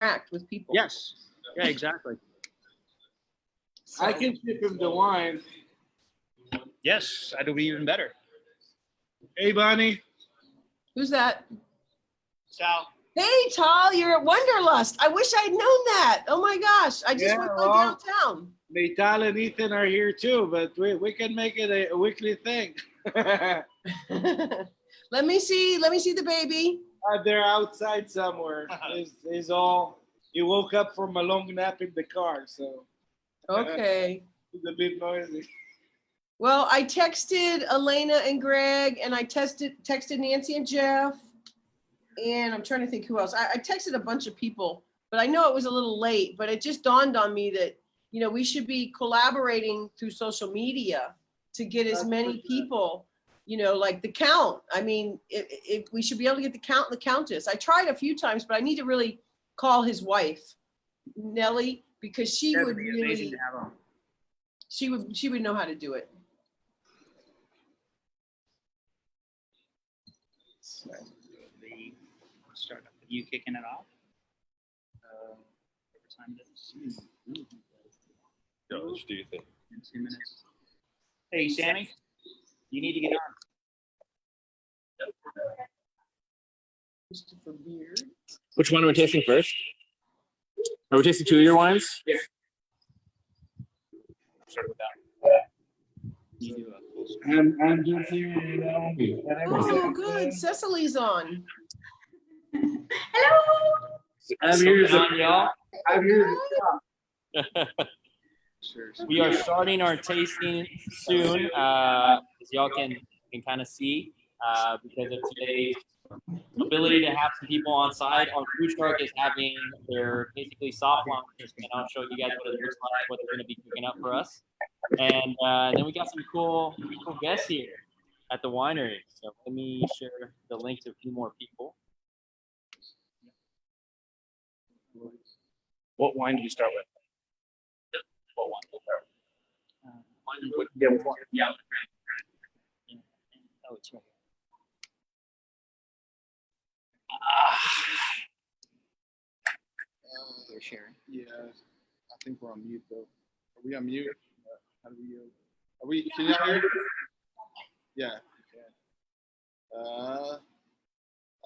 interact with people. Yes. Yeah, exactly. So, I can ship him the wine. Yes, that'll be even better. Hey, Bonnie. who's that? Sal. Hey, Tal, you're at Wanderlust. I wish I'd known that. Oh my gosh. I just went by downtown. Natal and Ethan are here too, but we can make it a weekly thing. Let me see the baby. They're outside somewhere. He woke up from a long nap in the car, so Okay. it's a bit noisy. Well, I texted Elena and Greg, and I texted Nancy and Jeff, and I'm trying to think who else. I texted a bunch of people, but I know it was a little late, but it just dawned on me that, you know, we should be collaborating through social media to get as many people, you know, like the count. I mean, if we should be able to get the count and the countess. I tried a few times, but I need to really call his wife, Nellie, because she would really, she would know how to do it. So we'll start off with you kicking it off. Whatever time it is. Yeah, let's do your thing. In 2 minutes. Hey, Sammy, you need to get on. Christopher Beard. Which one are we tasting first? Are we tasting two of your wines? Yeah. Start with that. You do a full screen. I'm just here, you know. Oh, good. Cecily's on. Hello. I'm here to on, y'all. I'm here to Sure. We are starting our tasting soon, as y'all can kind of see, because of today's ability to have some people on site. Our food truck is having their basically soft launch, and I'll show you guys what it looks like, what they're going to be cooking up for us. And then we got some cool guests here at the winery. So let me share the link to a few more people. What wine did you start with? What wine did you start with? Yeah. Oh, it's right here. You're sharing. Yeah, I think we're on mute though. Are we on mute? How do we? Are we? Can you hear? Yeah. Okay. All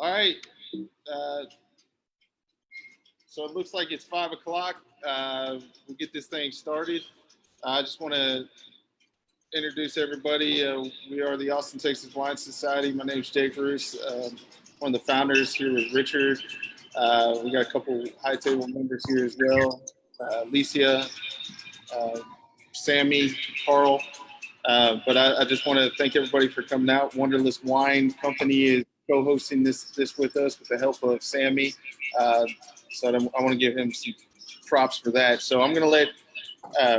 right. So it looks like it's 5 o'clock. We'll get this thing started. I just want to introduce everybody. We are the Austin, Texas Wine Society. My name is Jake Roos, one of the founders here with Richard. We got a couple high table members here as well. Alicia, Sammy, Carl. But I just want to thank everybody for coming out. Wanderlust Wine Company is co-hosting this with us with the help of Sammy. So I want to give him some props for that. So I'm going to let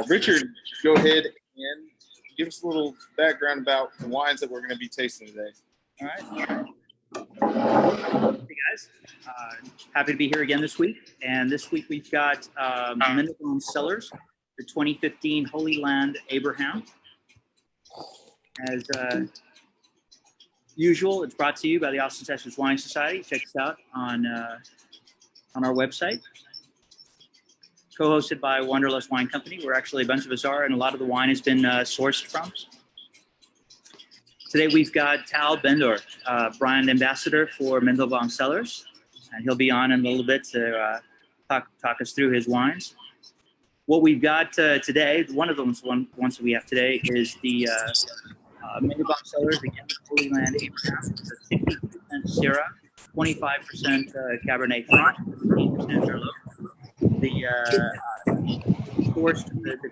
Richard go ahead and give us a little background about the wines that we're going to be tasting today. All right. Hey guys, happy to be here again this week. And this week we've got Mendelbaum Cellars, the 2015 Holy Land Abraham. As usual, it's brought to you by the Austin, Texas Wine Society. Check us out on our website. Co-hosted by Wanderlust Wine Company, where actually a bunch of us are, and a lot of the wine has been sourced from. Today we've got Tal Bendor, brand ambassador for Mendelbaum Cellars, and he'll be on in a little bit to talk us through his wines. What we've got today, one of the ones that we have today is the Mendelbaum Cellars, again, Holy Land Abraham, 60% Syrah, 25% Cabernet Franc, 15% Merlot. The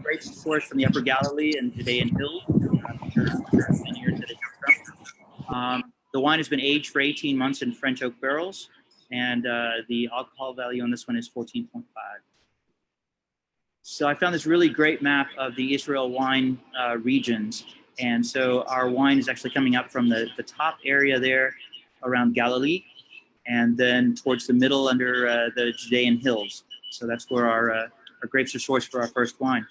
grapes are sourced from the Upper Galilee and Judean Hills. The wine has been aged for 18 months in French oak barrels, and the alcohol value on this one is 14.5. So I found this really great map of the Israel wine regions, and so our wine is actually coming up from the top area there around Galilee, and then towards the middle under the Judean Hills. So that's where our grapes are sourced for our first wine.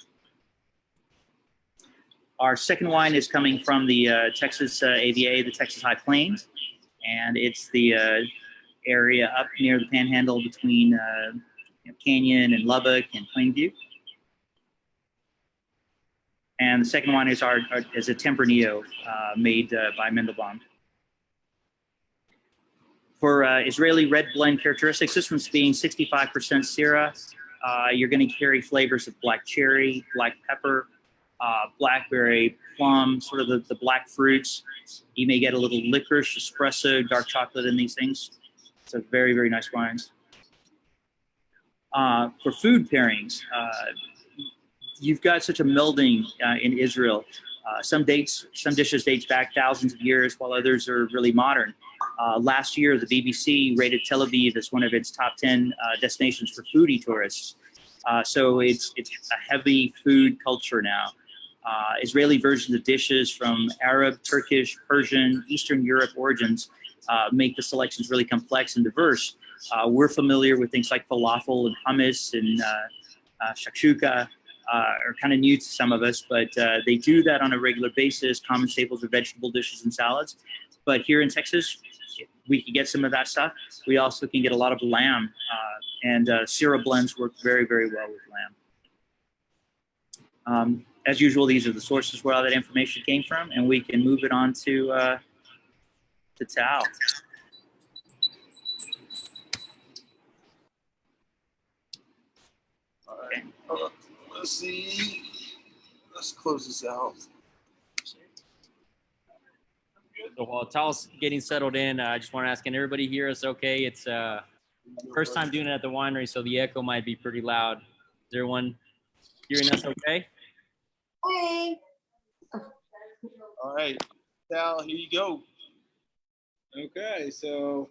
Our second wine is coming from the Texas AVA, the Texas High Plains, and it's the area up near the Panhandle between Canyon and Lubbock and Plainview. And the second one is a Tempranillo made by Mendelbaum. For Israeli red blend characteristics, this one's being 65% Syrah. You're going to carry flavors of black cherry, black pepper, blackberry, plum, sort of the black fruits. You may get a little licorice, espresso, dark chocolate in these things. So very, very nice wines. For food pairings, you've got such a melding in Israel. Some dishes dates back thousands of years, while others are really modern. Last year, the BBC rated Tel Aviv as one of its top 10 destinations for foodie tourists. So it's a heavy food culture now. Israeli versions of dishes from Arab, Turkish, Persian, Eastern Europe origins make the selections really complex and diverse. We're familiar with things like falafel and hummus and shakshuka. Are kind of new to some of us, but they do that on a regular basis, common staples of vegetable dishes and salads. But here in Texas, we can get some of that stuff. We also can get a lot of lamb, and Syrah blends work very, very well with lamb. As usual, these are the sources where all that information came from, and we can move it on to Tal. All right. Let's see. Let's close this out. So while Tal's getting settled in, I just want to ask, can everybody hear us okay? It's first time doing it at the winery, so the echo might be pretty loud. Is everyone hearing us okay? Hey. All right, Tal, here you go. Okay, so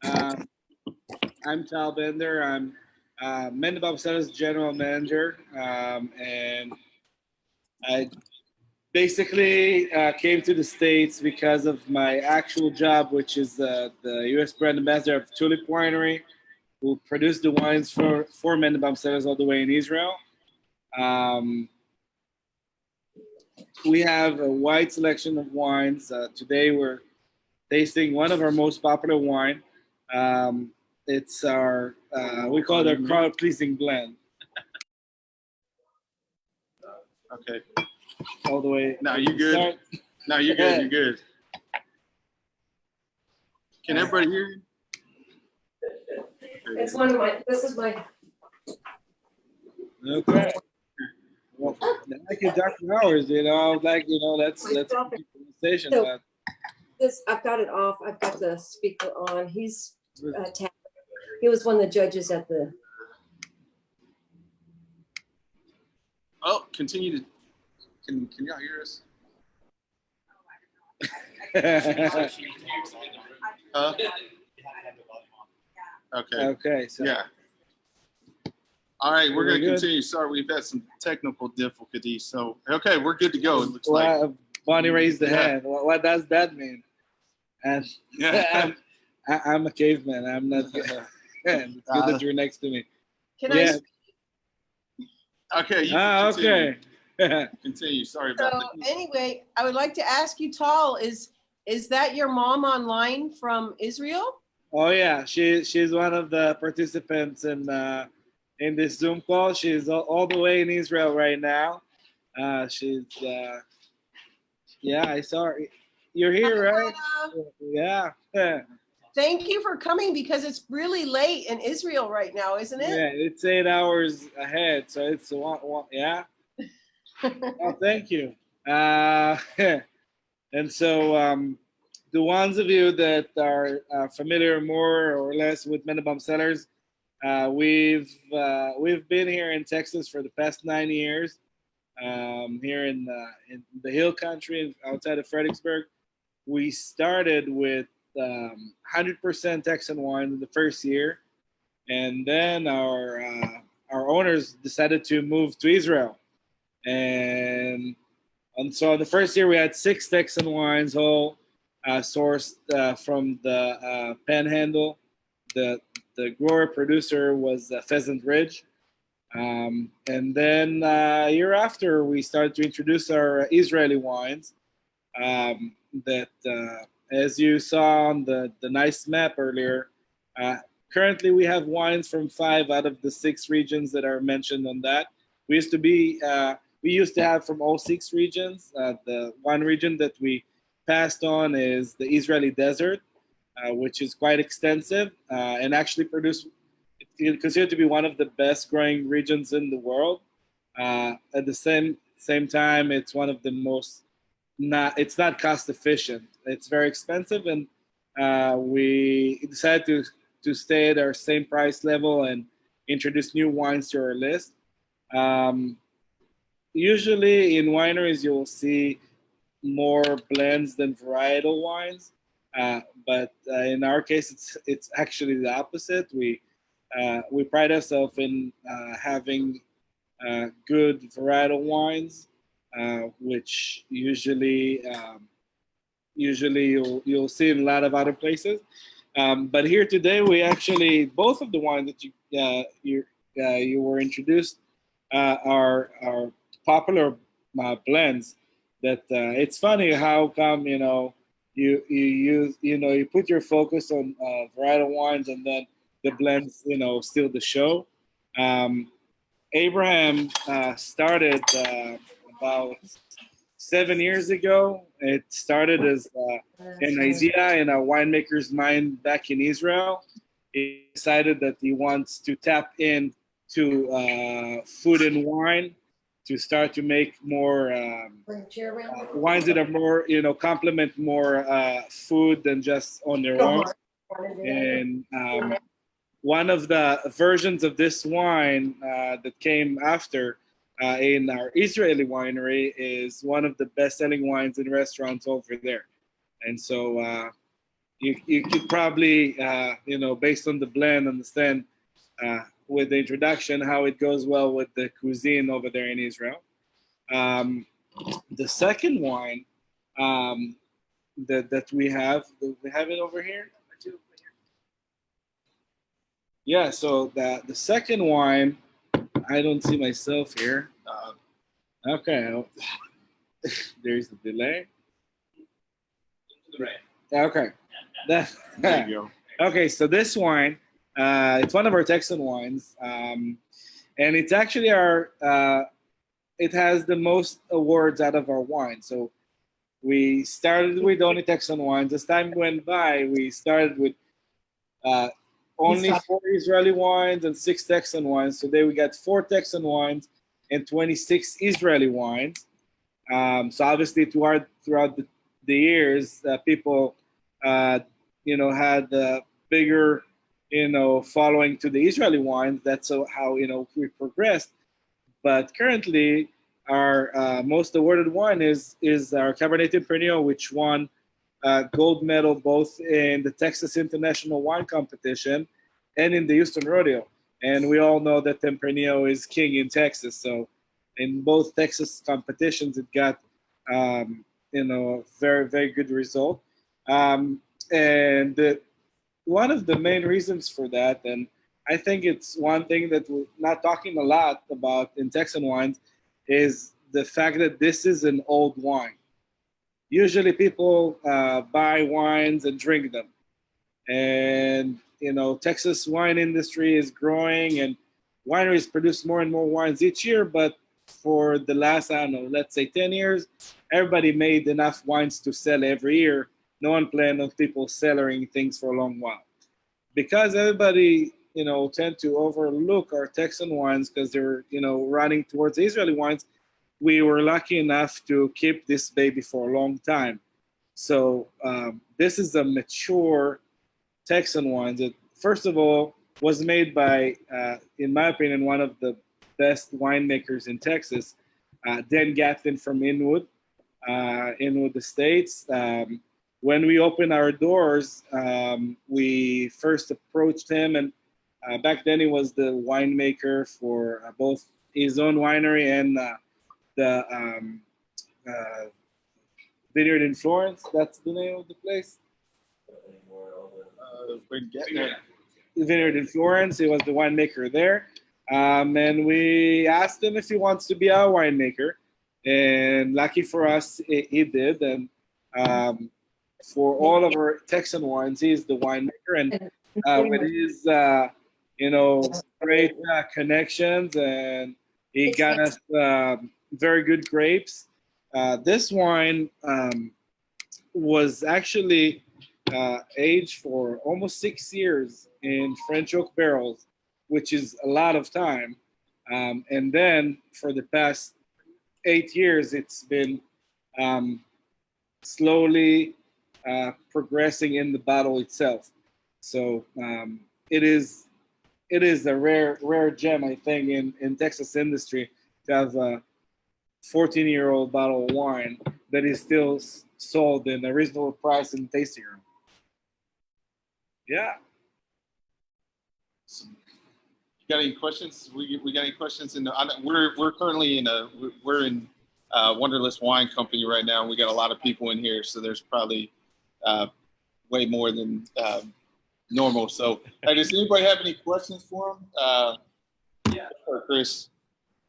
I'm Tal Bendor. I'm Mendelbaum Cellars General Manager, and I basically came to the States because of my actual job, which is the U.S. brand ambassador of Tulip Winery, who produced the wines for Mendelbaum Cellars all the way in Israel. We have a wide selection of wines. Today we're tasting one of our most popular wine. It's our, we call it our crowd-pleasing blend. Okay. All the way. No, you're good. No, you're good. You're good. Can everybody hear you? It's one of my, this is my. Okay. Well, like your Dr. Howard's, let's keep the conversation. So, this, I've got it off. I've got the speaker on. He's he was one of the judges at the. Oh, continue to. Can y'all hear us? Okay. Okay. So Yeah. All right, we're going to good? continue. Sorry, we've had some technical difficulties. So, okay, we're good to go. It looks like. Bonnie raised the Yeah. hand. What does that mean? And Yeah. I'm a caveman. I'm not. It's good that you're next to me. Can Yeah. Okay. You can continue. Okay. Continue. Sorry So about that. anyway, I would like to ask you, Tal, is that your mom online from Israel? Oh yeah, she's one of the participants in this Zoom call. She's all the way in Israel right now. Yeah, I saw her. You're here, right? Yeah. Thank you for coming because it's really late in Israel right now, isn't it? Yeah, it's 8 hours ahead, so it's one yeah. Oh, thank you. And so the ones of you that are familiar more or less with Mendelbaum Cellars, we've been here in Texas for the past 9 years. Here in the Hill Country outside of Fredericksburg, we started with 100% Texan wine in the first year, and then our owners decided to move to Israel, and so the first year we had 6 Texan wines, all sourced from the Panhandle. The grower producer was Pheasant Ridge. And then year after, we started to introduce our Israeli wines that, as you saw on the nice map earlier, Currently, we have wines from 5 out of the 6 regions that are mentioned on that. We used to have from all 6 regions. The one region that we passed on is the Israeli desert, which is quite extensive and actually it's considered to be one of the best growing regions in the world. At the same time, it's one of the most it's not cost efficient. It's very expensive, and we decided to stay at our same price level and introduce new wines to our list. Usually in wineries, you'll see more blends than varietal wines, but in our case, it's actually the opposite. We pride ourselves in having good varietal wines, which usually you'll see in a lot of other places. But here today, we actually both of the wines that you were introduced are popular blends. That it's funny how come you put your focus on varietal wines and then the blends steal the show. Abraham started about 7 years ago. It started as an idea in a winemaker's mind back in Israel. He decided that he wants to tap into food and wine to start to make more wines that are more, complement more food than just on their own. And one of the versions of this wine that came after in our Israeli winery is one of the best-selling wines in restaurants over there. And so you could probably, based on the blend, understand with the introduction how it goes well with the cuisine over there in Israel. The second wine that we have it over here? Yeah, so the second wine, I don't see myself here. Okay, there's the delay. Okay, there you go. Okay, so this wine, it's one of our Texan wines, and it's actually it has the most awards out of our wine. So we started with only Texan wines. As time went by, we started with only 4 Israeli wines and 6 Texan wines. Today we got 4 Texan wines and 26 Israeli wines. So obviously throughout the years, people, had a bigger, following to the Israeli wines. That's how, we progressed. But currently, our most awarded wine is our Cabernet Tempranillo, which won gold medal both in the Texas International Wine Competition and in the Houston Rodeo. And we all know that Tempranillo is king in Texas. So in both Texas competitions, it got, a very, very good result. And one of the main reasons for that, and I think it's one thing that we're not talking a lot about in Texan wines, is the fact that this is an old wine. Usually people buy wines and drink them. And, Texas wine industry is growing and wineries produce more and more wines each year. But for the last, let's say 10 years, everybody made enough wines to sell every year. No one planned on people cellaring things for a long while. Because everybody, tend to overlook our Texan wines because they're, running towards Israeli wines, we were lucky enough to keep this baby for a long time. So this is a mature Texan wine that, first of all, was made by, in my opinion, one of the best winemakers in Texas, Dan Gatlin from Inwood Estates. When we opened our doors, we first approached him, and back then he was the winemaker for both his own winery and the Vineyard in Florence. That's the name of the place. Vineyard in Florence. He was the winemaker there, and we asked him if he wants to be our winemaker, and lucky for us, he did. And for all of our Texan wines, he's the winemaker, and Pretty with his, great connections, and he got us very good grapes. This wine was actually aged for almost 6 years in French oak barrels, which is a lot of time. And then for the past 8 years, it's been um, slowly progressing in the bottle itself. So it is a rare gem, I think, in Texas industry to have a 14-year-old bottle of wine that is still sold in a reasonable price in the tasting room. Yeah. You got any questions? We got any questions? We're currently we're in Wanderlust Wine Company right now. We got a lot of people in here, so there's probably way more than normal. So, does anybody have any questions for him? Yeah. Or Chris?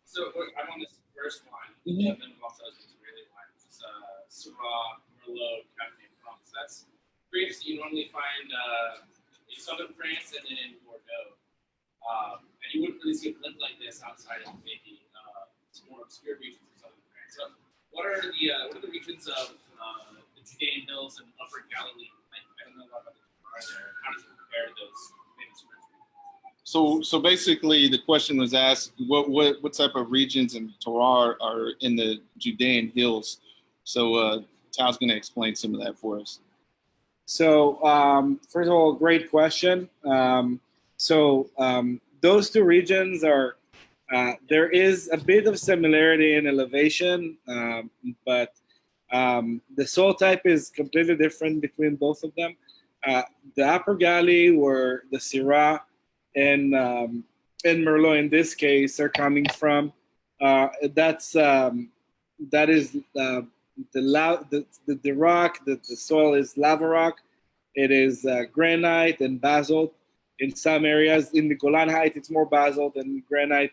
So I'm on this first wine. Mhm. And then also Israeli wine, which is Syrah, Merlot, Cabernet Franc. So that's grapes that you normally find in southern France and then in Bordeaux. And you wouldn't really see a blend like this outside of maybe more obscure regions of southern France. So what are the regions of the Judean Hills and Upper Galilee? I don't know a lot about the terroir there. How does it compare to those famous French regions? So basically, the question was asked: what type of regions and terroir are in the Judean Hills? So Tal's going to explain some of that for us. So first of all, great question. Those two regions are there is a bit of similarity in elevation, but the soil type is completely different between both of them. The Upper Galilee, where the Syrah and Merlot in this case are coming from, that is the rock, the soil is lava rock. It is granite and basalt in some areas. In the Golan Heights, it's more basalt than granite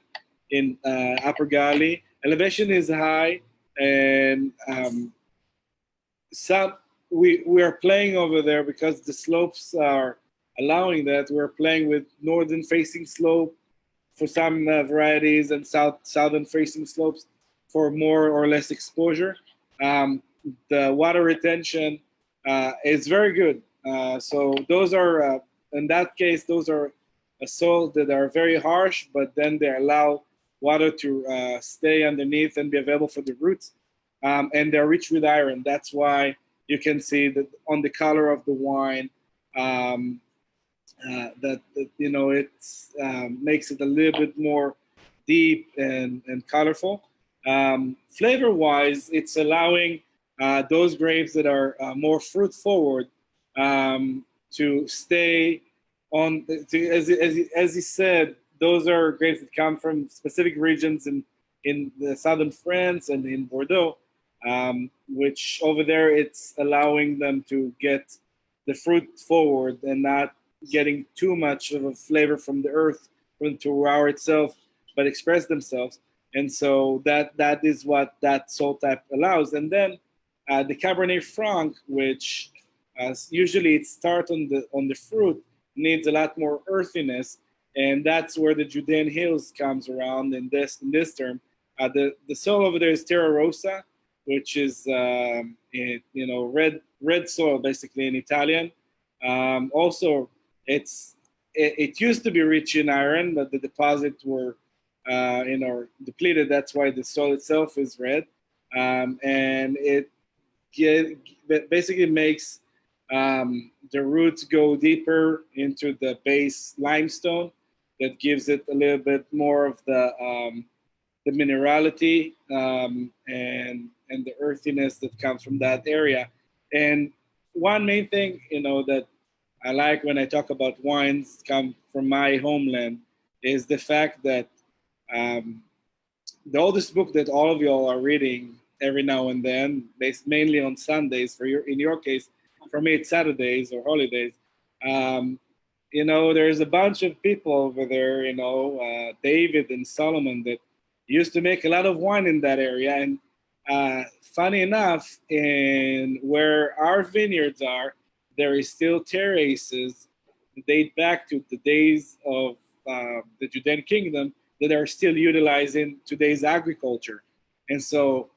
in Upper Galilee. Elevation is high, and we are playing over there because the slopes are allowing that. We're playing with northern facing slope for some varieties and southern facing slopes for more or less exposure. The water retention is very good. So those are, in that case, those are soil that are very harsh, but then they allow water to stay underneath and be available for the roots. And they're rich with iron. That's why you can see that on the color of the wine, that it makes it a little bit more deep and colorful. Flavor-wise, it's allowing those grapes that are more fruit forward to stay on. As he said, those are grapes that come from specific regions in the southern France and in Bordeaux, which over there it's allowing them to get the fruit forward and not getting too much of a flavor from the earth, from the terroir itself, but express themselves. And so that is what that soil type allows. And then the Cabernet Franc, which usually it starts on the fruit, needs a lot more earthiness, and that's where the Judean Hills comes around in this term. The soil over there is Terra Rossa, which is red soil basically in Italian. Also, it used to be rich in iron, but the deposits were depleted. That's why the soil itself is red, and it basically makes the roots go deeper into the base limestone. That gives it a little bit more of the minerality and the earthiness that comes from that area. And one main thing, that I like when I talk about wines come from my homeland is the fact that the oldest book that all of y'all are reading every now and then, based mainly on Sundays, in your case, for me it's Saturdays or holidays. There's a bunch of people over there, David and Solomon, that used to make a lot of wine in that area. And funny enough, in where our vineyards are, there is still terraces date back to the days of the Judean kingdom that are still utilizing today's agriculture. And so,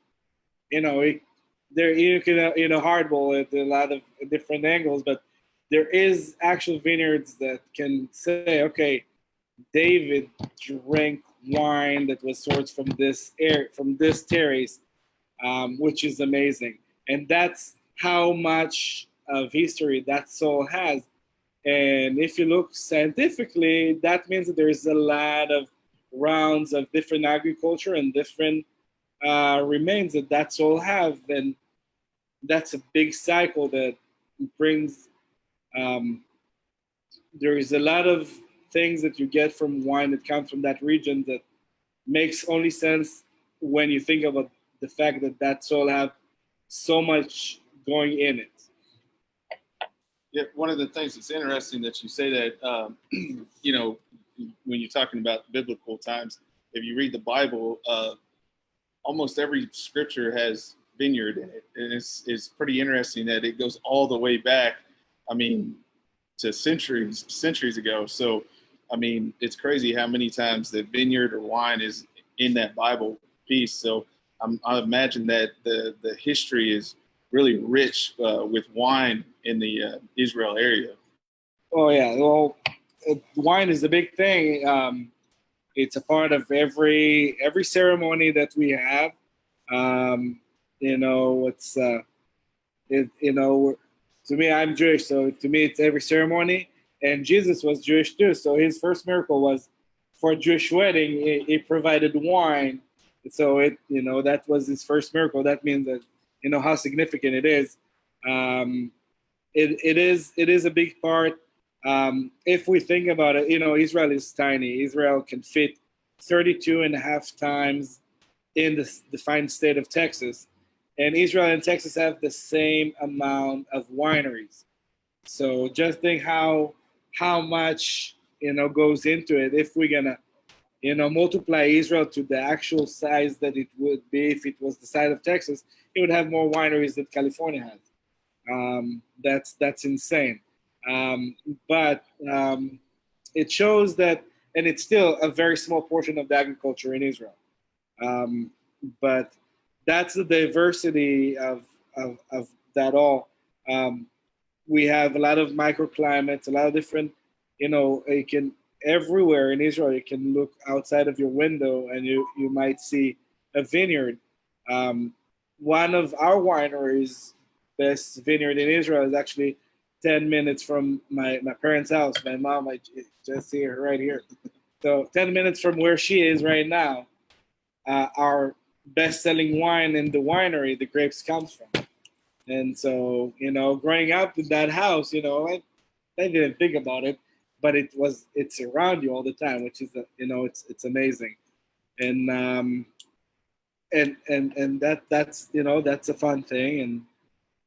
there you can hardball at a lot of different angles, but there is actual vineyards that can say, okay, David drank wine that was sourced from this terrace, which is amazing. And that's how much of history that soil has. And if you look scientifically, that means that there's a lot of rounds of different agriculture and different remains that soil have. And that's a big cycle that brings, there is a lot of things that you get from wine that come from that region that makes only sense when you think about the fact that soil have so much going in it. Yeah, one of the things that's interesting that you say that, when you're talking about biblical times, if you read the Bible, almost every scripture has vineyard in it. And it's pretty interesting that it goes all the way back, to centuries ago. So, it's crazy how many times the vineyard or wine is in that Bible piece. So I imagine that the history is really rich with wine in the Israel area. Oh yeah, well, wine is a big thing. It's a part of every ceremony that we have. To me, I'm Jewish, so to me it's every ceremony. And Jesus was Jewish too, so his first miracle was for a Jewish wedding. He provided wine, so that was his first miracle. That means that how significant it is. It is a big part. If we think about it, Israel is tiny. Israel can fit 32 and a half times in the fine state of Texas. And Israel and Texas have the same amount of wineries. So just think how much goes into it. If we're gonna multiply Israel to the actual size that it would be if it was the size of Texas, it would have more wineries than California has. That's insane. But it shows that, and it's still a very small portion of the agriculture in Israel. But that's the diversity of that all. We have a lot of microclimates, a lot of different, you can, everywhere in Israel, you can look outside of your window and you might see a vineyard. One of our wineries, best vineyard in Israel, is actually 10 minutes from my parents' house. My mom, I just see her right here. So 10 minutes from where she is right now, our best-selling wine in the winery, the grapes comes from. And so, growing up in that house, I didn't think about it, but it's around you all the time, which is, it's amazing. And that's a fun thing.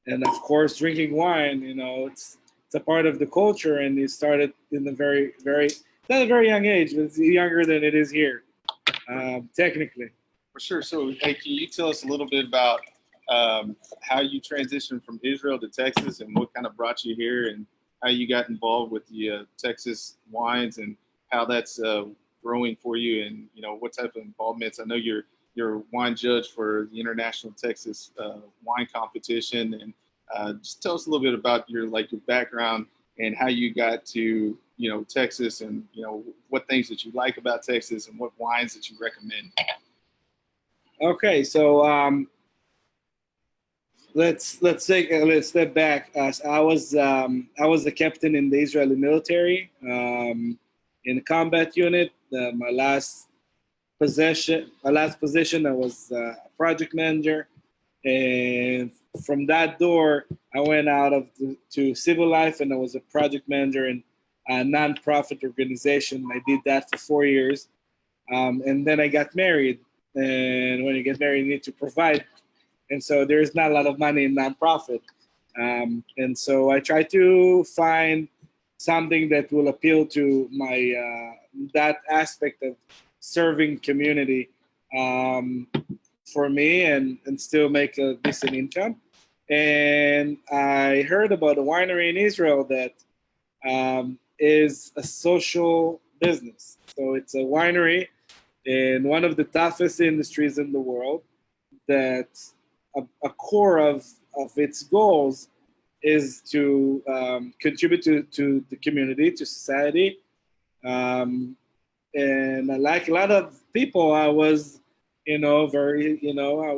And of course, drinking wine, it's a part of the culture, and it started in a very, very, not a very young age, but it's younger than it is here, technically. For sure. So, hey, can you tell us a little bit about how you transitioned from Israel to Texas and what kind of brought you here and how you got involved with the Texas wines and how that's growing for you and, what type of involvements? I know you're a wine judge for the International Texas Wine Competition. And just tell us a little bit about your background and how you got to, Texas and, what things that you like about Texas and what wines that you recommend. Okay, so let's step back. I was a captain in the Israeli military in a combat unit. My last position, I was a project manager, and from that door, I went out to civil life, and I was a project manager in a nonprofit organization. I did that for 4 years, and then I got married. And when you get married, you need to provide. And so there's not a lot of money in nonprofit. And so I try to find something that will appeal to my that aspect of serving community for me and still make a decent income. And I heard about a winery in Israel that is a social business. So it's a winery in one of the toughest industries in the world that a core of its goals is to contribute to the community, to society. And like a lot of people, I was, I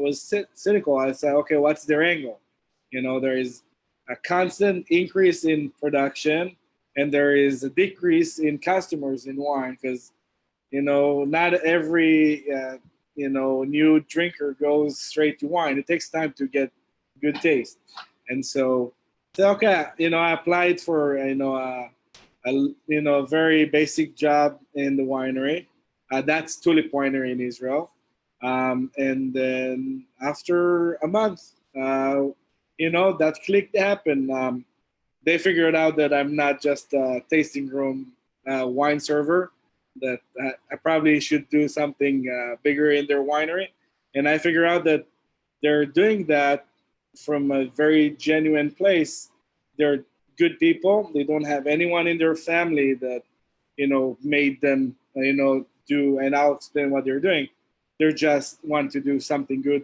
was cynical. I said, okay, what's their angle? There is a constant increase in production and there is a decrease in customers in wine because, not every, new drinker goes straight to wine. It takes time to get good taste. And so okay, I applied for, a very basic job in the winery. That's Tulip Winery in Israel. And then after a month, that click happened. They figured out that I'm not just a tasting room wine server, that I probably should do something bigger in their winery. And I figured out that they're doing that from a very genuine place. They're good people. They don't have anyone in their family that, made them, do, and I'll explain what they're doing. They just want to do something good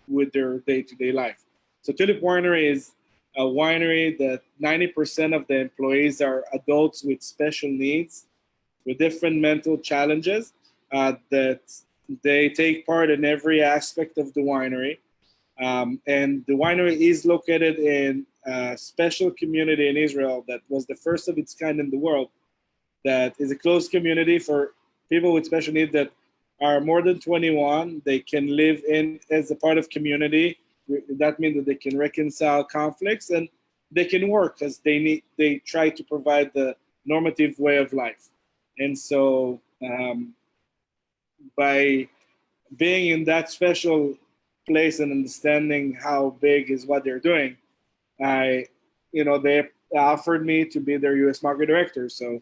with their day-to-day life. So Tulip Winery is a winery that 90% of the employees are adults with special needs, with different mental challenges, that they take part in every aspect of the winery. And the winery is located in a special community in Israel that was the first of its kind in the world, that is a closed community for people with special needs that are more than 21. They can live in as a part of community. That means that they can reconcile conflicts and they can work because they try to provide the normative way of life. And so by being in that special place and understanding how big is what they're doing, they offered me to be their U.S. market director. So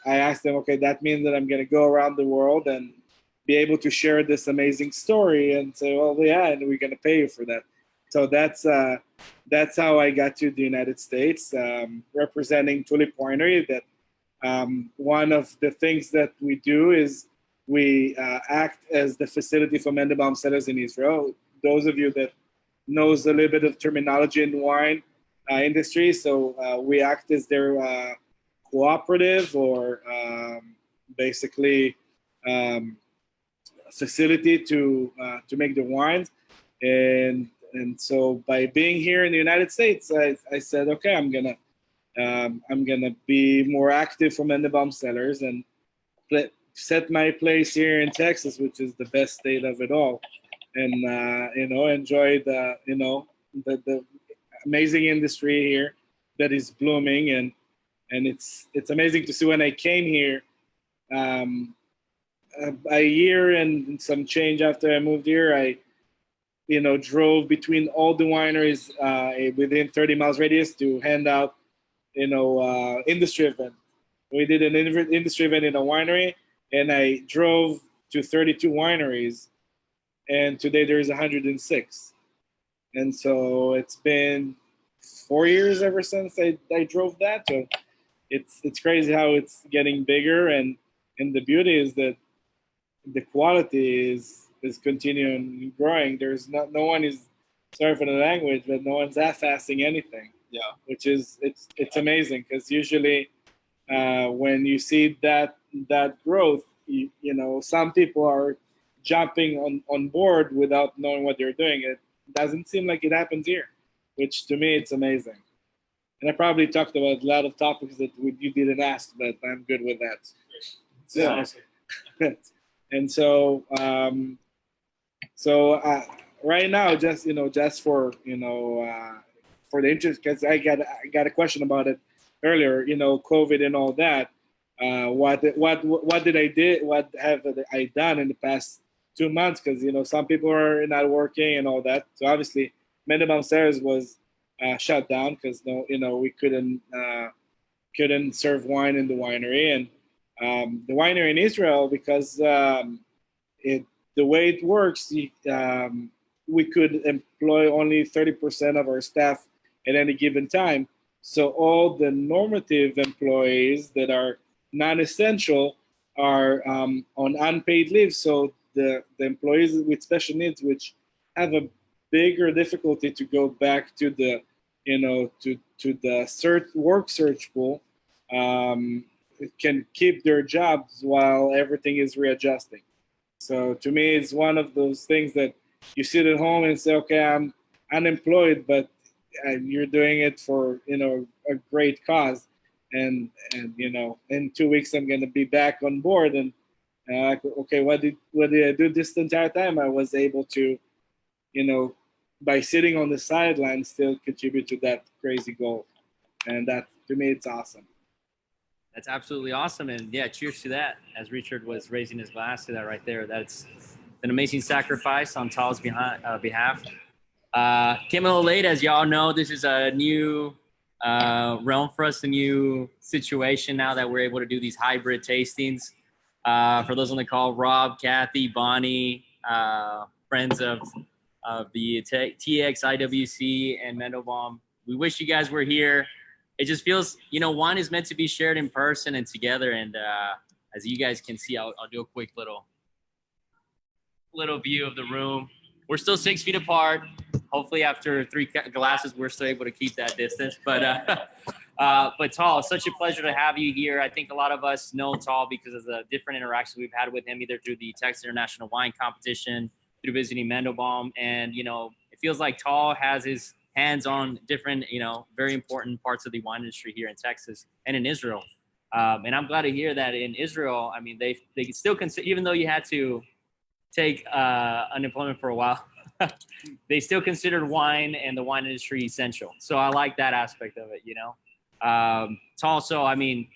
I asked them, okay, that means that I'm going to go around the world and be able to share this amazing story and say, well, yeah, and we're going to pay you for that. So that's how I got to the United States, representing Tulip Winery. That one of the things that we do is we act as the facility for Mendelbaum Cellars in Israel. Those of you that knows a little bit of terminology in the wine industry, so we act as their cooperative or basically facility to make the wines. And so by being here in the United States, I said, okay, I'm gonna be more active for Mendelbaum Cellars and set my place here in Texas, which is the best state of it all, and enjoy the amazing industry here that is blooming, and it's amazing to see. When I came here a year and some change after I moved here, I drove between all the wineries within 30 miles radius to hand out industry event. We did an industry event in a winery, and I drove to 32 wineries, and today there's 106. And so it's been 4 years ever since I drove that. So it's crazy how it's getting bigger, and the beauty is that the quality is continuing growing. There's no one is, sorry for the language, but no one's half-assing anything. Yeah. Which is it's amazing, because usually when you see that growth, some people are jumping on board without knowing what they're doing. It doesn't seem like it happens here, which to me it's amazing. And I probably talked about a lot of topics that you didn't ask, but I'm good with that. So, and so right now, just for for the interest, because I got a question about it earlier. COVID and all that. What have I done in the past 2 months? Because some people are not working and all that. So obviously, Mendelbaum Cellars was shut down because we couldn't serve wine in the winery, and the winery in Israel, because the way it works, we could employ only 30% of our staff at any given time. So all the normative employees that are non-essential are on unpaid leave. So the employees with special needs, which have a bigger difficulty to go back to the, to the work search pool, can keep their jobs while everything is readjusting. So to me, it's one of those things that you sit at home and say, okay, I'm unemployed, but you're doing it for, a great cause. And in 2 weeks, I'm going to be back on board. And okay, what did I do this entire time? I was able to, by sitting on the sidelines, still contribute to that crazy goal. And that, to me, it's awesome. That's absolutely awesome. And yeah, cheers to that. As Richard was raising his glass to that right there, that's an amazing sacrifice on Tal's behalf. Came a little late, as y'all know. This is a new realm for us, a new situation now that we're able to do these hybrid tastings. For those on the call, Rob, Kathy, Bonnie, friends of the TX, IWC, and Mendelbaum. We wish you guys were here. It just feels, wine is meant to be shared in person and together. And as you guys can see, I'll do a quick little view of the room. We're still 6 feet apart. Hopefully after 3 glasses, we're still able to keep that distance. But Tal, such a pleasure to have you here. I think a lot of us know Tal because of the different interactions we've had with him, either through the Texas International Wine Competition, through visiting Mendelbaum. And, it feels like Tal has his hands on different, very important parts of the wine industry here in Texas and in Israel. And I'm glad to hear that in Israel, I mean, they still consider, even though you had to take unemployment for a while, they still considered wine and the wine industry essential. So I like that aspect of it, Also, I mean,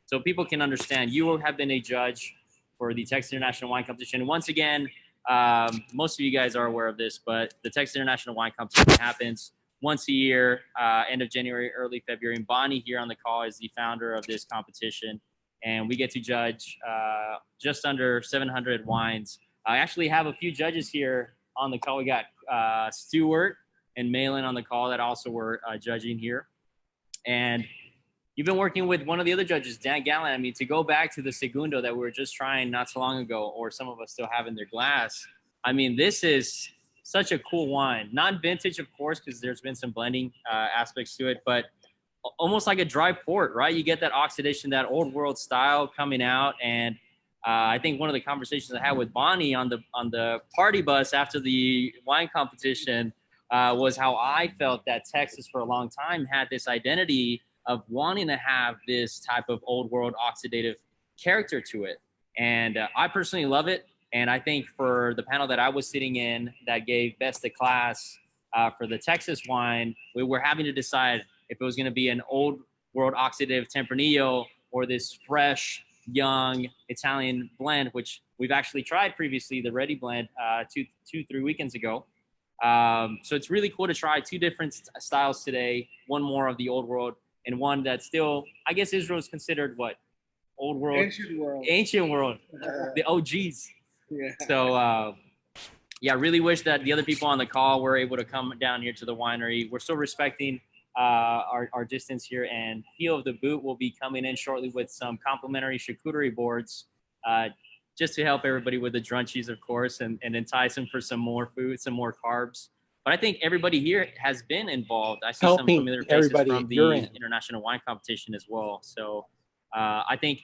so people can understand, you have been a judge for the Texas International Wine Competition. And once again, most of you guys are aware of this, but the Texas International Wine Competition happens once a year, end of January, early February. And Bonnie here on the call is the founder of this competition. And we get to judge just under 700 wines. I actually have a few judges here on the call. We got Stuart and Malin on the call that also were judging here. And you've been working with one of the other judges, Dan Gallen. I mean, to go back to the Segundo that we were just trying not so long ago, or some of us still have in their glass. I mean, this is such a cool wine. Not vintage, of course, because there's been some blending aspects to it, but almost like a dry port, right? You get that oxidation, that old world style coming out. And I think one of the conversations I had with Bonnie on the party bus after the wine competition was how I felt that Texas for a long time had this identity of wanting to have this type of old world oxidative character to it. And I personally love it. And I think for the panel that I was sitting in that gave best of class for the Texas wine, we were having to decide if it was going to be an old world oxidative Tempranillo or this fresh, young Italian blend, which we've actually tried previously, the Ready blend 3 weekends ago. So it's really cool to try 2 different styles today, one more of the old world and one that's still, I guess Israel is considered what? Old world? Ancient world. The OGs. Yeah. So, yeah, I really wish that the other people on the call were able to come down here to the winery. We're still respecting our distance here, and Heel of the Boot will be coming in shortly with some complimentary charcuterie boards just to help everybody with the drunchies, of course, and entice them for some more food, some more carbs. But I think everybody here has been involved. I see some familiar faces from the International Wine Competition as well. So I think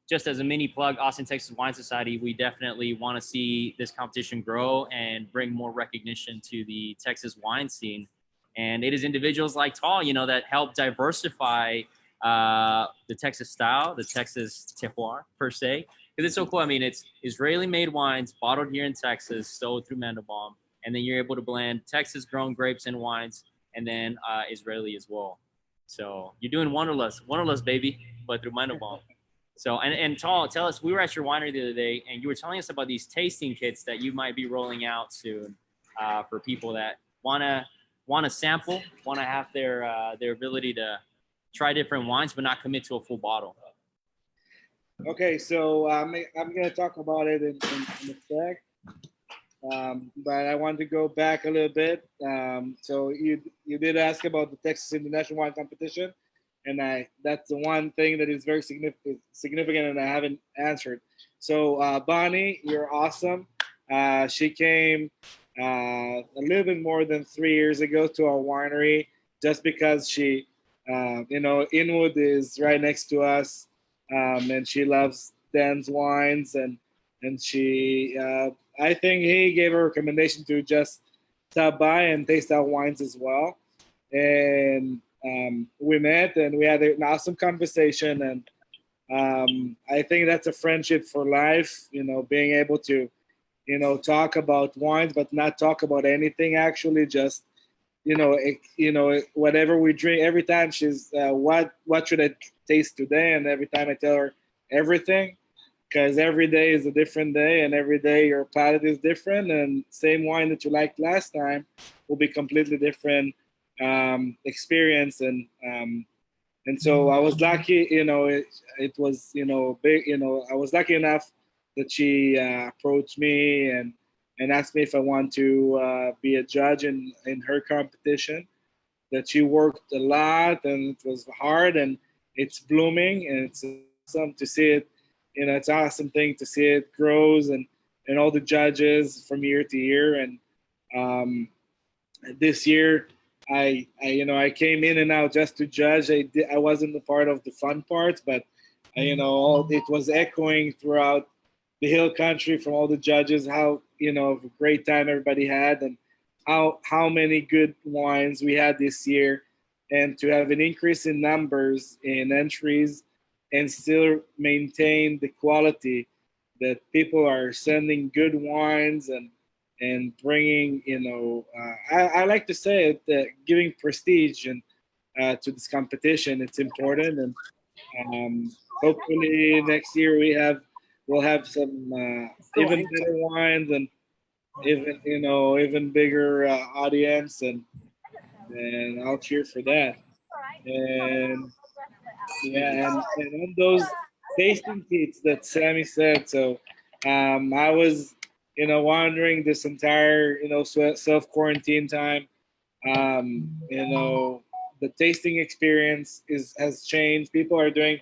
just as a mini plug, Austin, Texas Wine Society, we definitely want to see this competition grow and bring more recognition to the Texas wine scene. And it is individuals like Tal, that help diversify the Texas style, the Texas terroir per se. Because it's so cool. I mean, it's Israeli-made wines bottled here in Texas, sold through Mendelbaum, and then you're able to blend Texas-grown grapes and wines, and then Israeli as well. So you're doing Wanderlust, baby, but through Mendelbaum. So, and Tal, tell us, we were at your winery the other day, and you were telling us about these tasting kits that you might be rolling out soon for people that want to sample, want to have their ability to try different wines, but not commit to a full bottle. Okay, so I'm going to talk about it in a sec, but I want to go back a little bit. So you did ask about the Texas International Wine Competition. and that's the one thing that is very significant, and I haven't answered. So Bonnie, you're awesome. She came a little bit more than 3 years ago to our winery just because she, Inwood is right next to us, and she loves Dan's wines, and she, I think he gave her a recommendation to just stop by and taste our wines as well. And we met and we had an awesome conversation, and I think that's a friendship for life. Being able to, talk about wines, but not talk about anything actually. Just whatever we drink. Every time she's, what should I taste today? And every time I tell her everything, because every day is a different day, and every day your palate is different, and same wine that you liked last time will be completely different experience. And so I was lucky, it was, big, I was lucky enough that she approached me and asked me if I want to be a judge in her competition. That she worked a lot, and it was hard, and it's blooming, and it's awesome to see it. It's an awesome thing to see it grows, and all the judges from year to year. And this year, I came in and out just to judge. I wasn't a part of the fun parts, but it was echoing throughout the hill country from all the judges how a great time everybody had, and how many good wines we had this year, and to have an increase in numbers in entries and still maintain the quality that people are sending good wines and bringing, I like to say it, giving prestige and to this competition. It's important, and hopefully next year we'll have some even better wines, and even bigger audience, and I'll cheer for that. And yeah, and on those tasting kits that Sammy said, so I was wandering this entire self quarantine time. The tasting experience has changed. People are doing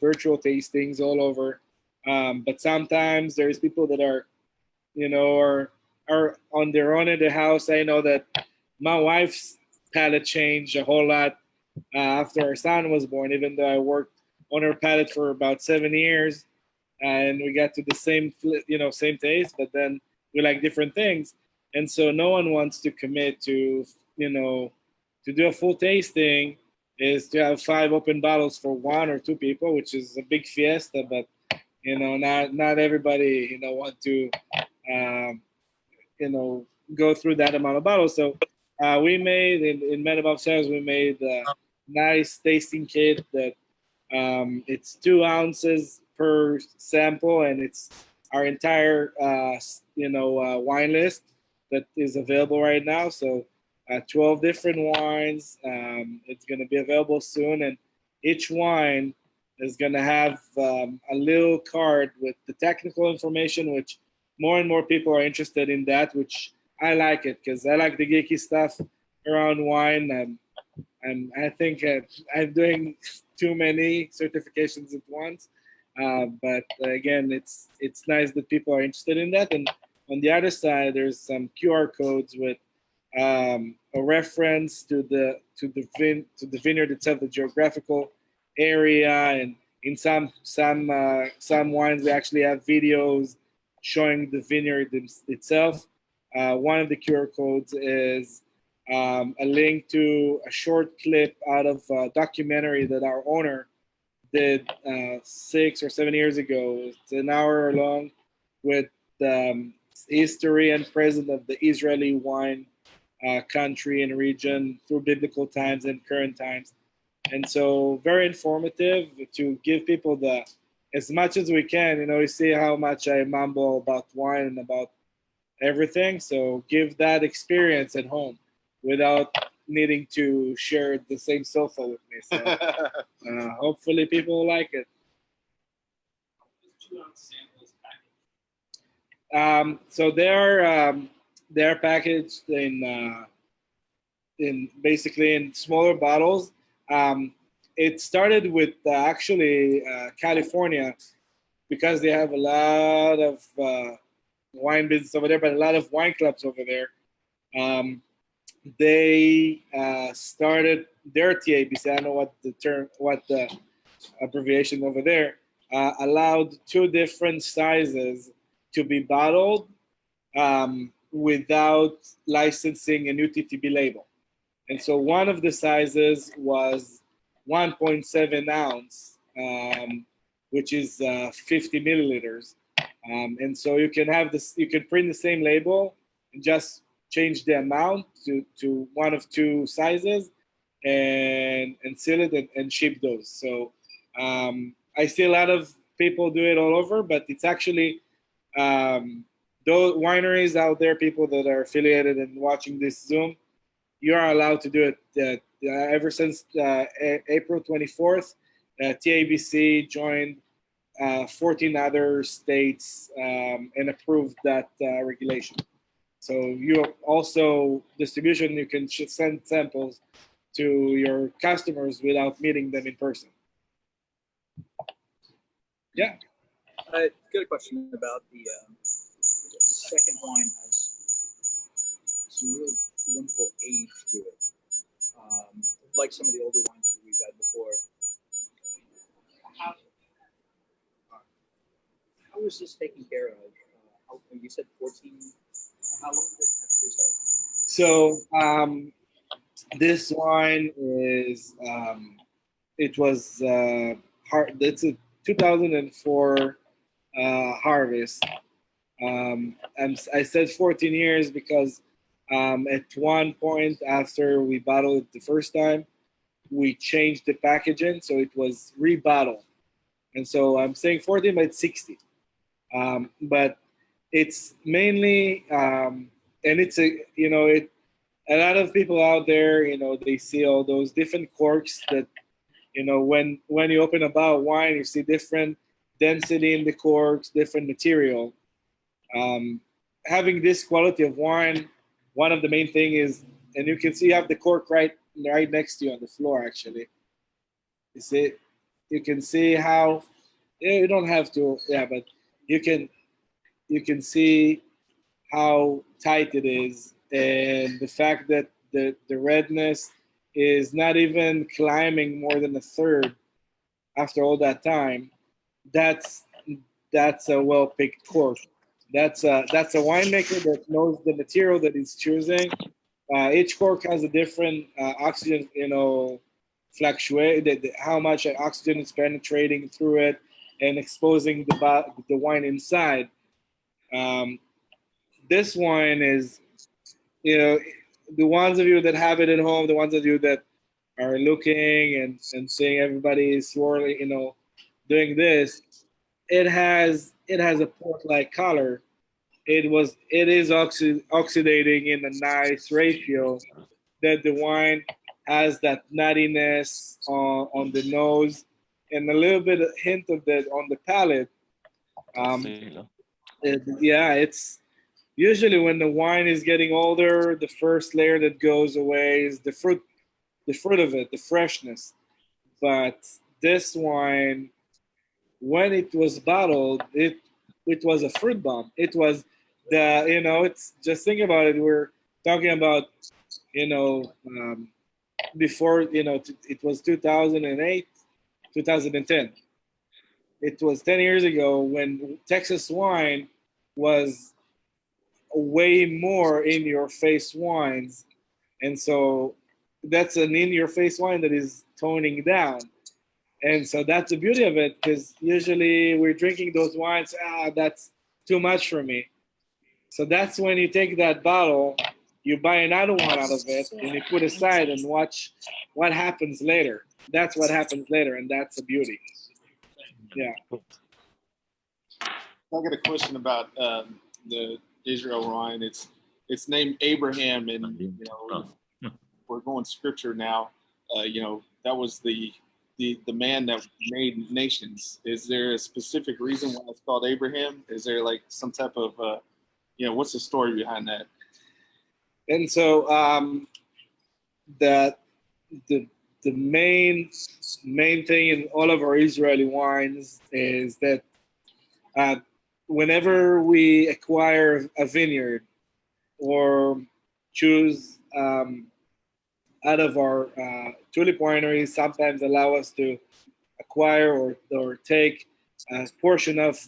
virtual tastings all over, but sometimes there's people that are are on their own in the house. I know that my wife's palate changed a whole lot after our son was born, even though I worked on her palate for about 7 years, and we got to the same taste, but then we like different things. And so no one wants to commit to, to do a full tasting is to have 5 open bottles for 1 or 2 people, which is a big fiesta, but, not everybody, want to, go through that amount of bottles. So we made, in Mendelbaum Cellars, we made a nice tasting kit that it's 2 ounces per sample, and it's our entire, wine list that is available right now. So 12 different wines. It's going to be available soon, and each wine is going to have a little card with the technical information, which more and more people are interested in that, which I like it because I like the geeky stuff around wine. And I think I'm doing too many certifications at once. But again, it's nice that people are interested in that. And on the other side, there's some QR codes with a reference to the vineyard itself, the geographical area, and in some wines we actually have videos showing the vineyard itself. One of the QR codes is a link to a short clip out of a documentary that our owner did 6 or 7 years ago. It's an hour long with history and present of the Israeli wine country and region through biblical times and current times. And so very informative to give people as much as we can. You see how much I mumble about wine and about everything. So give that experience at home without needing to share the same sofa with me. So hopefully people will like it. So they're packaged in basically in smaller bottles. It started with actually California, because they have a lot of wine business over there, but a lot of wine clubs over there. They started their TABC. I don't know what the abbreviation over there, allowed 2 different sizes to be bottled without licensing an UTTB label. And so one of the sizes was 1.7 ounce, which is 50 milliliters. And so you can have this, you can print the same label and just change the amount to one of 2 sizes and seal it and ship those. So I see a lot of people do it all over, but it's actually those wineries out there, people that are affiliated and watching this Zoom, you are allowed to do it. Ever since April 24th, TABC joined 14 other states and approved that regulation. So you also, distribution, you can send samples to your customers without meeting them in person. Yeah. I got a question about the second wine has some real wonderful age to it, like some of the older wines that we've had before. How was this taken care of? You said 14. How long did it actually stay? So this wine is it was it's a 2004 harvest. And I said 14 years because at one point after we bottled it the first time, we changed the packaging, so it was rebottled. And so I'm saying 14, but it's 60. But it's mainly, and it's a lot of people out there, they see all those different corks that, when you open a bottle of wine, you see different density in the corks, different material. Having this quality of wine, one of the main thing is, and you can see you have the cork right next to you on the floor, actually. You can see how, you don't have to, but you can see how tight it is, and the fact that the redness is not even climbing more than a third after all that time. That's a well-picked cork. That's a winemaker that knows the material that he's choosing. Each cork has a different oxygen, fluctuate, how much oxygen is penetrating through it and exposing the wine inside. This wine is, the ones of you that have it at home, the ones of you that are looking and seeing everybody swirling, doing this, it has a port-like color. It is oxidating in a nice ratio that the wine has that nuttiness on the nose and a little bit of hint of that on the palate. It's usually when the wine is getting older, the first layer that goes away is the fruit of it, the freshness. But this wine, when it was bottled, it was a fruit bomb. It was it's just think about it. We're talking about, before, it was 2008, 2010. It was 10 years ago when Texas wine was way more in-your-face wines. And so that's an in-your-face wine that is toning down. And so that's the beauty of it, because usually we're drinking those wines, that's too much for me. So that's when you take that bottle, you buy another one out of it, and you put aside and watch what happens later. That's what happens later, and that's the beauty. Yeah. I got a question about the Israel wine. It's named Abraham, and we're going scripture now. That was the man that made nations. Is there a specific reason why it's called Abraham? Is there like some type of what's the story behind that? And so the the main thing in all of our Israeli wines is that whenever we acquire a vineyard or choose out of our Tulip wineries, sometimes allow us to acquire or take a portion of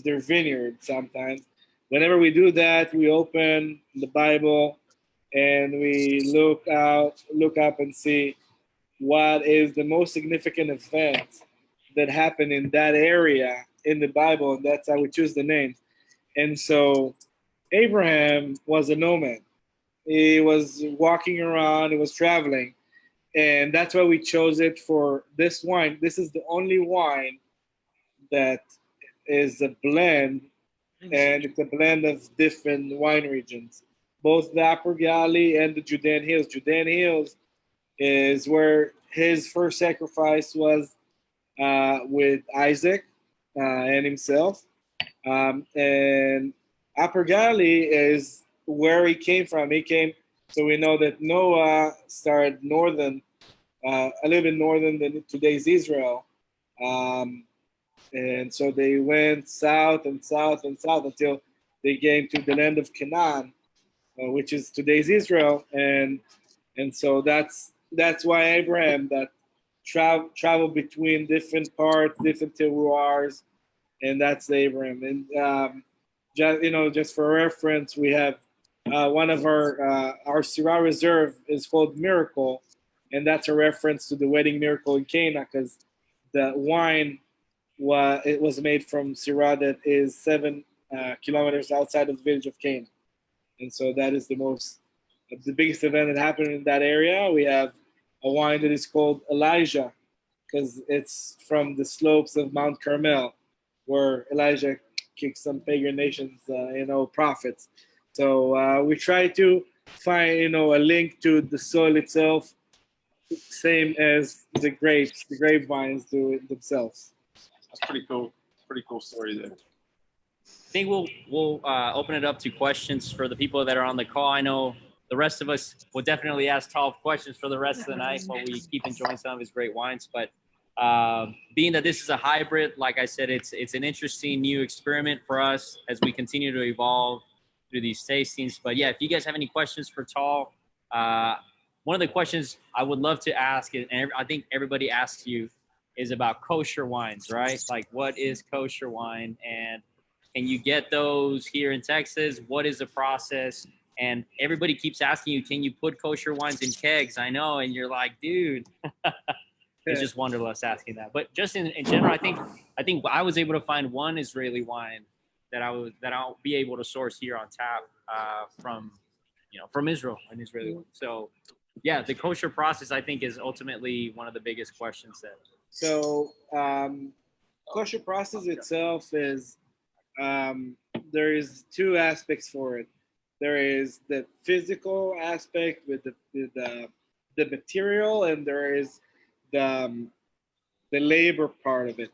their vineyard sometimes. Whenever we do that, we open the Bible and we look up and see what is the most significant event that happened in that area in the Bible, and that's how we choose the names. And so Abraham was a nomad. He was walking around, he was traveling, and that's why we chose it for this wine. This is the only wine that is a blend, and it's a blend of different wine regions, both the Upper Galilee and the Judean Hills. Judean Hills is where his first sacrifice was with Isaac and himself. And Upper Galilee is where he came from. So we know that Noah started northern, a little bit northern than today's Israel. And so they went south and south and south until they came to the land of Canaan, which is today's Israel. And so that's why Abraham that traveled between different parts, different terroirs, and that's Abraham. And just for reference, we have one of our Syrah Reserve is called Miracle, and that's a reference to the wedding miracle in Cana, because the wine was made from Syrah that is 7 kilometers outside of the village of Cana, and so that is the biggest event that happened in that area. We have a wine that is called Elijah, because it's from the slopes of Mount Carmel, where Elijah kicked some pagan nations, prophets. So we try to find, a link to the soil itself, same as the grapevines do it themselves. That's pretty cool. Pretty cool story there. I think we'll open it up to questions for the people that are on the call. I know the rest of us will definitely ask 12 questions for the rest of the night while we keep enjoying some of his great wines. But being that this is a hybrid, like I said, it's an interesting new experiment for us as we continue to evolve through these tastings. But yeah, if you guys have any questions for Tal, one of the questions I would love to ask, and I think everybody asks you, is about kosher wines, right? Like, what is kosher wine, and can you get those here in Texas? What is the process? And everybody keeps asking you, can you put kosher wines in kegs? I know, and you're like, dude. It's just Wanderlust asking that. But just in general, I think I was able to find one Israeli wine that I'll be able to source here on tap from Israel, an Israeli one. So yeah, the kosher process, I think, is ultimately one of the biggest questions there. So kosher process itself is there is two aspects for it. There is the physical aspect with the material, and there is the labor part of it.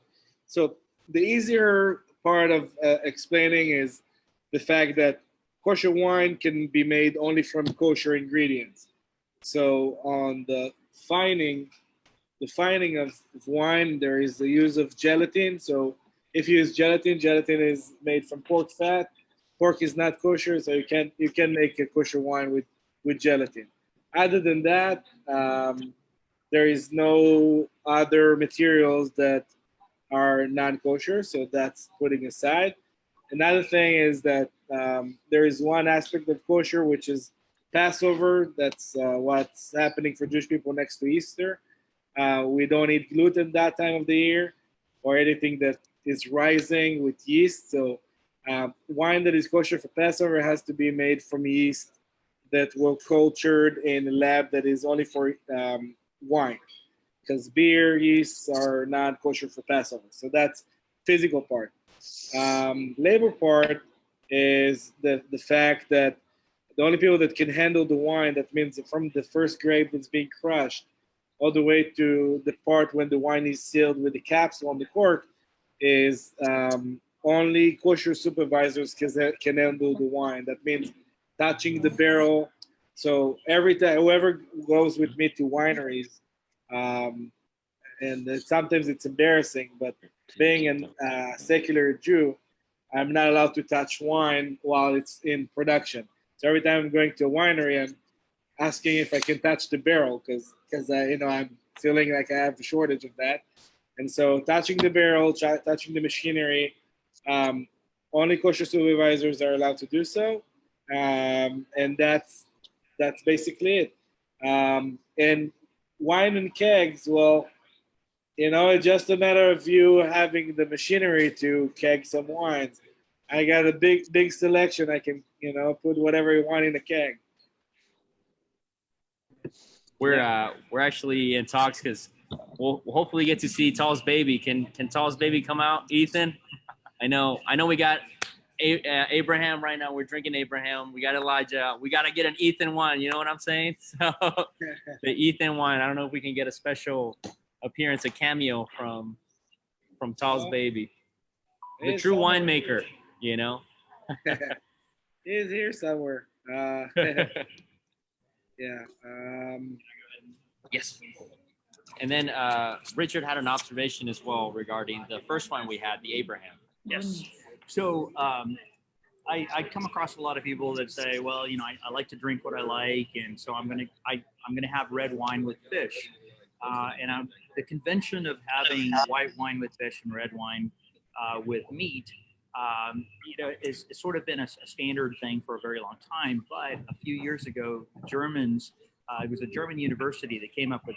So the easier part of explaining is the fact that kosher wine can be made only from kosher ingredients. So on the fining of wine, there is the use of gelatin. So if you use gelatin is made from pork fat. Pork is not kosher, so you can make a kosher wine with gelatin. Other than that, there is no other materials that are non-kosher, so that's putting aside. Another thing is that there is one aspect of kosher, which is Passover. That's what's happening for Jewish people next to Easter. We don't eat gluten that time of the year, or anything that is rising with yeast. So wine that is kosher for Passover has to be made from yeast that were cultured in a lab that is only for wine, because beer yeasts are not kosher for Passover. So that's physical part. Labor part is the fact that the only people that can handle the wine, that means from the first grape that's being crushed all the way to the part when the wine is sealed with the capsule on the cork, is only kosher supervisors can handle the wine. That means touching the barrel. So every time, whoever goes with me to wineries, And sometimes it's embarrassing. But being a secular Jew, I'm not allowed to touch wine while it's in production. So every time I'm going to a winery, I'm asking if I can touch the barrel because I'm feeling like I have a shortage of that. And so touching the barrel, touching the machinery, only kosher supervisors are allowed to do so, and that's basically it. And wine and kegs, well, it's just a matter of you having the machinery to keg some wines. I got a big selection. I can put whatever you want in a keg. We're actually in talks because we'll hopefully get to see Tall's baby. Can Tall's baby come out, Ethan? I know we got Abraham right now. We're drinking Abraham. We got Elijah. We got to get an Ethan wine. You know what I'm saying? So the Ethan wine. I don't know if we can get a special appearance, a cameo from Tall's baby, the true winemaker. He's here somewhere. Yeah. Yes. And then Richard had an observation as well regarding the first wine we had, the Abraham. Yes. So I come across a lot of people that say, well, I like to drink what I like, and so I'm gonna have red wine with fish. And the convention of having white wine with fish and red wine with meat, is sort of been a standard thing for a very long time. But a few years ago, the Germans, it was a German university that came up with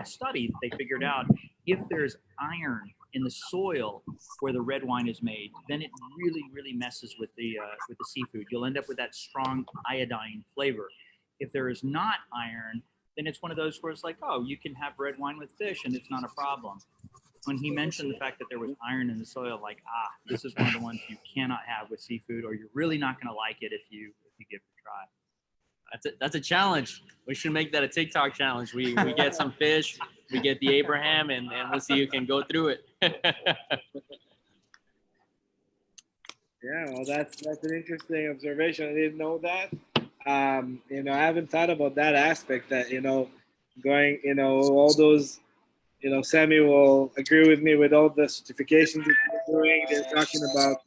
a study that they figured out if there's iron in the soil where the red wine is made, then it really, really messes with the seafood. You'll end up with that strong iodine flavor. If there is not iron, then it's one of those where it's like, oh, you can have red wine with fish and it's not a problem. When he mentioned the fact that there was iron in the soil, like, this is one of the ones you cannot have with seafood, or you're really not going to like it if you give it a try. That's a challenge. We should make that a TikTok challenge. We get some fish, we get the Abraham, and we'll see who can go through it. Yeah, well, that's an interesting observation. I didn't know that. I haven't thought about that aspect. That going, all those. Sammy will agree with me with all the certifications that they're doing. They're talking about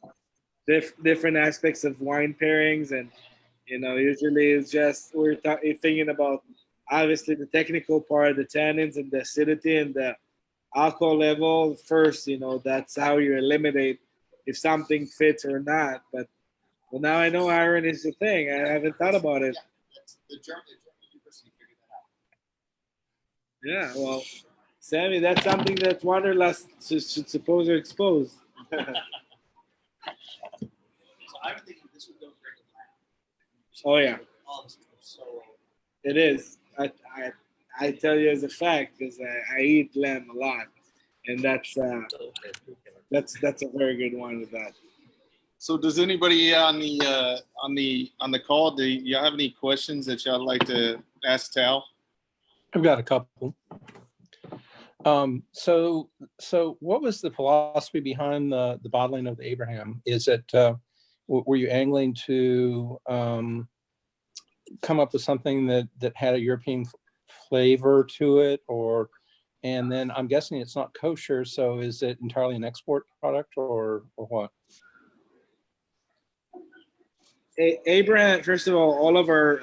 different aspects of wine pairings, and usually it's just we're thinking about obviously the technical part, the tannins and the acidity and the alcohol level first. That's how you eliminate if something fits or not. But now I know iron is the thing. I haven't thought about it. The German university figured that out. Yeah, well, Sammy, that's something that Wanderlust should suppose or expose. So I'm thinking this would go great with lamb. Oh yeah, So it is. I tell you as a fact because I eat lamb a lot, and that's a very good one with that. So does anybody on the call, do y'all have any questions that y'all like to ask Tal? I've got a couple. So what was the philosophy behind the bottling of the Abraham? Is it were you angling to come up with something that had a European flavor to it, and then I'm guessing it's not kosher, so is it entirely an export product or what? Abraham, first of all of our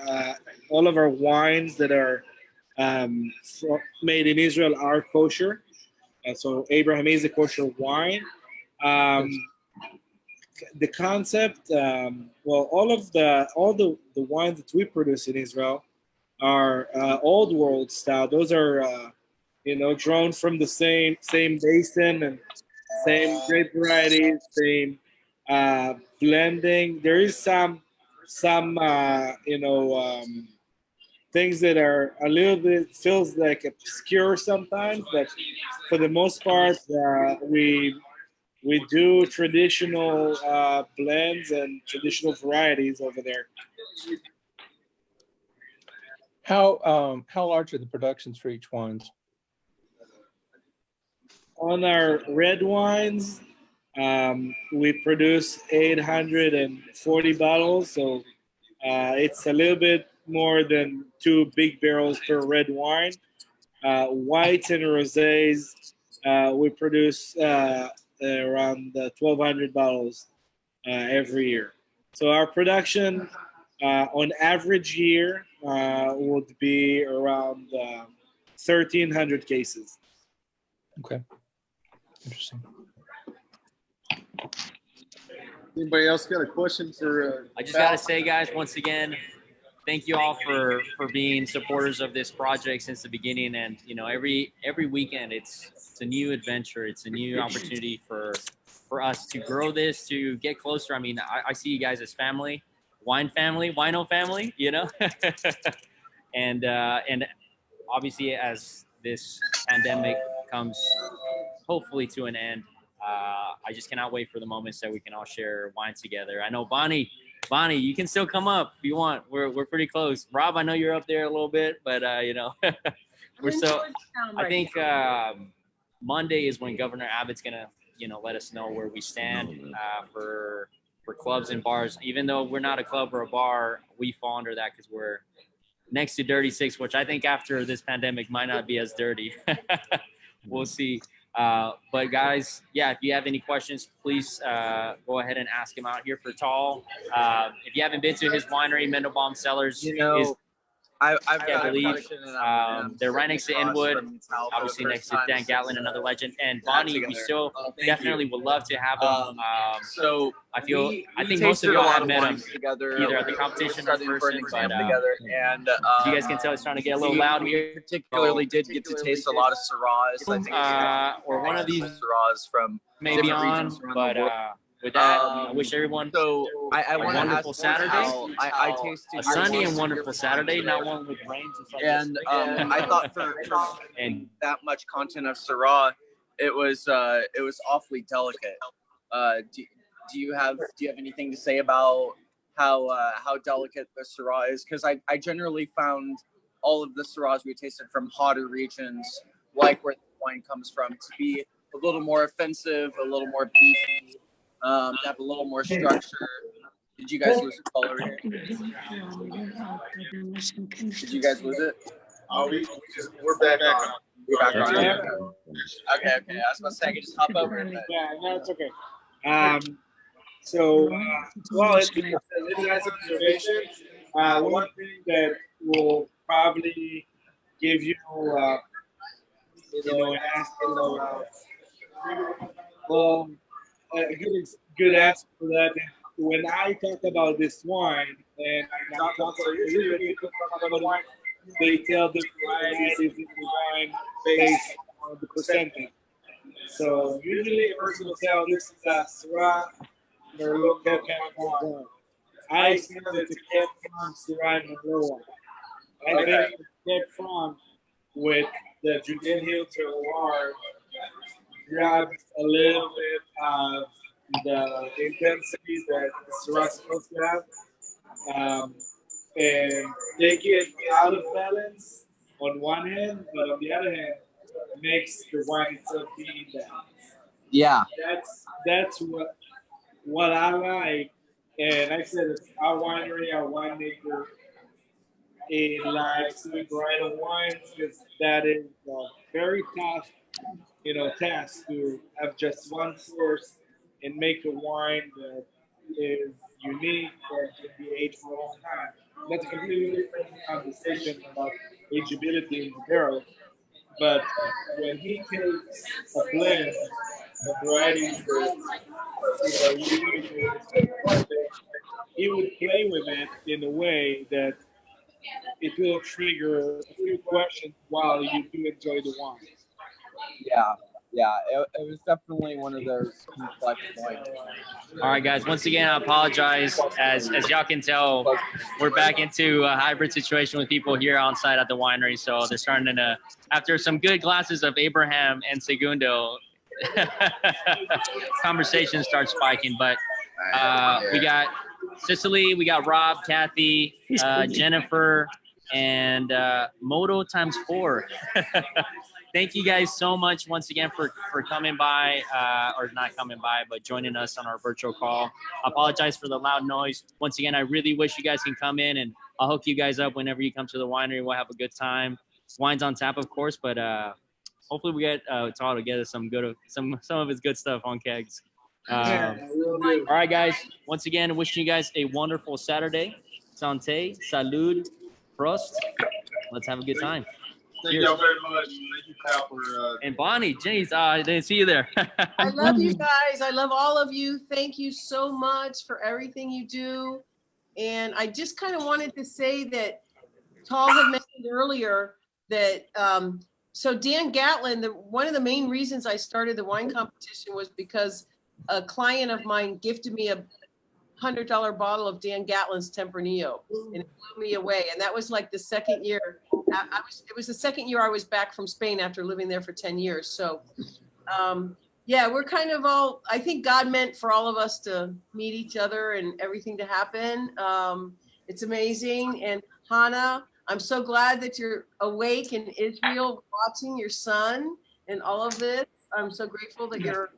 wines that are made in Israel are kosher, and so Abraham is a kosher wine. The concept, all the wines that we produce in Israel are old world style. Those are grown from the same basin and same grape varieties, same blending. There is some things that are a little bit feels like obscure sometimes, but for the most part, we do traditional blends and traditional varieties over there. How large are the productions for each wines? On our red wines, we produce 840 bottles, so it's a little bit more than 2 big barrels per red wine. Whites and rosés, we produce around 1,200 bottles every year. So our production on average year would be around 1,300 cases. Okay. Interesting. Anybody else got a question for? I just got to say, guys, once again, thank you all for being supporters of this project since the beginning. And you know, every weekend it's a new adventure. It's a new opportunity for us to grow this, to get closer. I mean, I see you guys as family, wino family, you know. and obviously, as this pandemic comes hopefully to an end, I just cannot wait for the moments that we can all share wine together. I know Bonnie, you can still come up if you want. We're pretty close. Rob, I know you're up there a little bit, but you know, we're so. I think Monday is when Governor Abbott's gonna, you know, let us know where we stand for clubs and bars. Even though we're not a club or a bar, we fall under that because we're next to Dirty Six, which I think after this pandemic might not be as dirty. We'll see. But guys, yeah, if you have any questions, please go ahead and ask him out here for Tall. If you haven't been to his winery, Mendelbaum Cellars, You know, I've got I a believe question, and they're right next to across Inwood, from Talbot obviously the next first to time Dan since, Gatlin, another legend, and got Bonnie. We together. still Thank definitely you. would love to have him. So I feel we I think most of tasted a y'all lot have of met him wines together, either at the we were competition or in studying for an person, but exam together, and you guys can tell it's starting to get a little we loud here. particularly did get to taste a lot of Syrahs. I think Or one of these Syrahs from maybe different on, regions around but the world. with that, I wish everyone So I a want to wonderful ask Saturday. how I tasted a your sunny wines and here wonderful for Saturday, today. not one with rain. Just like And I thought for and that much content of Syrah, it was awfully delicate. Do you have anything to say about how delicate the Syrah is? Because I generally found all of the Syrahs we tasted from hotter regions, like where the wine comes from, to be a little more offensive, a little more beefy, to have a little more structure. Did you guys lose the color here? Did you guys lose it? Oh, we're back on. We're back on. Yeah. Okay. I was about to say I could just hop over it. But Yeah, no, it's okay. So, well, it's a nice observation. One thing that will probably give you, an answer, a good answer for that. When I talk about this wine, and I talk about wine, they tell the varieties in the wine based on the percentage. So usually a person will tell this is a Syrah Merlot Cabernet Franc. I say that it's a Cabernet Franc Syrah Merlot. I think it's Cabernet Franc with the Judean Hills terroir grabs a little bit of the intensity that the Syrah is supposed to have. And take it out of balance on one hand, but on the other hand, makes the wine itself be in balance. yeah, That's what I like. And like I said, it's our winery, our winemaker, it likes doing varietal wines because that is a very tough, task to have just one source and make a wine that is unique or can be aged for a long time. That's a completely different conversation about ageability in the barrel. But when he takes a blend of varieties that he would play with it in a way that it will trigger a few questions while you do enjoy the wine. yeah. It was definitely one of those complex wines. all right, guys. Once again, I apologize. As y'all can tell, we're back into a hybrid situation with people here on site at the winery. So they're starting to, after some good glasses of Abraham and Segundo, conversation starts spiking. But we got Cicely, we got Rob, Kathy, Jennifer, and Moto times 4. Thank you guys so much once again for coming by, or not coming by, but joining us on our virtual call. I apologize for the loud noise. Once again, I really wish you guys can come in, and I'll hook you guys up whenever you come to the winery. We'll have a good time. wines on tap, of course, but hopefully we get Tal to get us some of his good stuff on kegs. All right, guys. Once again, wishing you guys a wonderful Saturday. Santé, salud, prost. Let's have a good time. Thank y'all very much. Thank you, Kyle, for And Bonnie, jeez, I didn't see you there. I love you guys. I love all of you. Thank you so much for everything you do. And I just kind of wanted to say that Tal had mentioned earlier that so Dan Gatlin, one of the main reasons I started the wine competition was because a client of mine gifted me a $100 bottle of Dan Gatlin's Tempranillo, and it blew me away. And that was like the second year. It was the second year I was back from Spain after living there for 10 years. So, yeah, we're kind of all. I think God meant for all of us to meet each other and everything to happen. It's amazing. And Hannah, I'm so glad that you're awake in Israel, watching your son and all of this. I'm so grateful that you're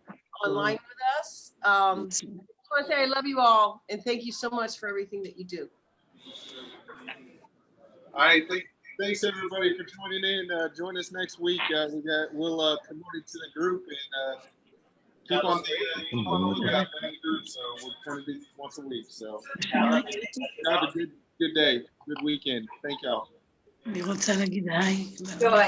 online with us. I just want to say I love you all and thank you so much for everything that you do. All right, thanks everybody for joining in. Join us next week. We'll promote it to the group and keep on the lookout for the group. So we're trying to do this once a week. So have a good day, good weekend. Thank y'all. אני רוצה להגיד היי. Joy.